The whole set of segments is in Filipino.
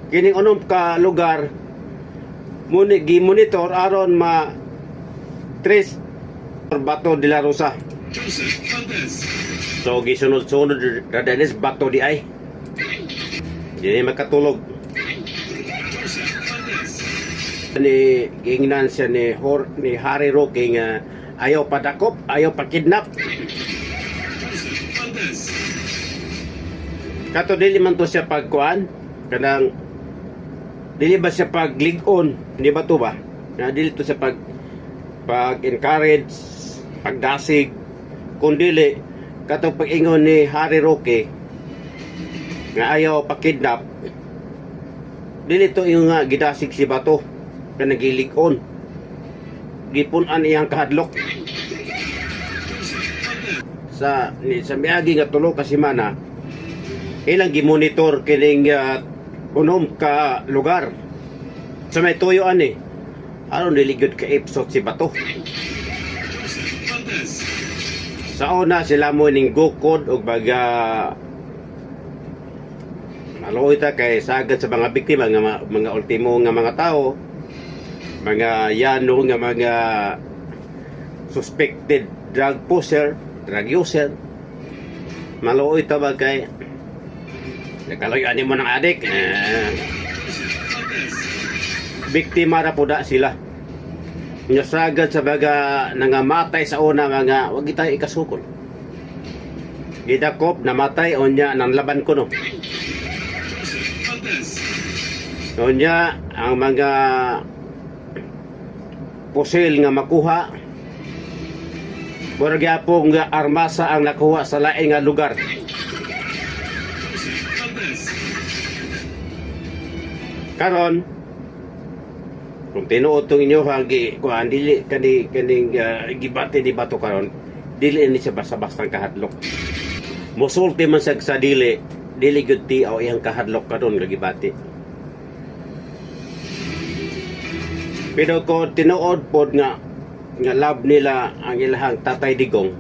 kining unom ka lugar gi-monitor aron ma trace Bato de la Rosa. So gisunod-sunod radanis bato di ay. Dili makatulog. Ni gingnan siya ni Harry Roque nga ayaw padakop, ayaw pakidnap. Kato dili man to siya pagkuan, kanang dili ba siya paglig-on, di ba to ba? Na dili to siya pag-encourage, pagdasig, kundili katong pag-ingon ni Harry Roque nga ayaw pakidnap. Dili to yung nga gidasig si Bato na nagilig-on, gipunan iyang kahadlok sa miyagi nga tulo ka semana. Ilang gimonitor kining unom ka lugar sa may tuyo ani aron niligod ka episode si Bato. Sa una sila mo ning gukod og baga maluoy ta kay sagad sa mga biktima nga mga ultimo nga mga tao, mga yano nga mga suspected drug user. Maluoy ta ba kay nakaloy-ani mo ng adik, biktima ra puda sila. Nya sagad sa baga nangamatay sa una mga wag kita ikasukol. Gidakop namatay onya nang laban ko no. Onya ang mga pusil nga makuha burgyapong nga armasa ang nakuha sa laing nga lugar. Karon kung tinuod tong inyo hagi kuan dili kaning gibati di Bato karon, dili ni siya basta-basta kahadlok. Mosulti man sa dili gud ti o iyang kahadlok karon gibati. Pero ko tinuod pod nga love nila ang ilahang Tatay Digong.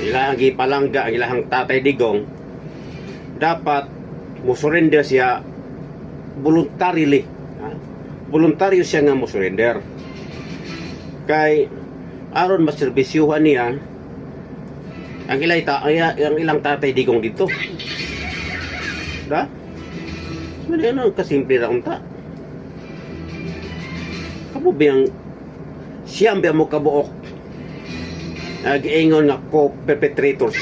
Ilahang gipalangga ang ilahang Tatay Digong. Dapat musurrender siya voluntarily. Voluntaryo siya nga musurrender. Kay aron maserbisyuhan niya ang ilang Tatay Digong dito. Da? Ano kasimple ra unta. Kamu biyang siyang biya mo kabuok giingon nga co-perpetrators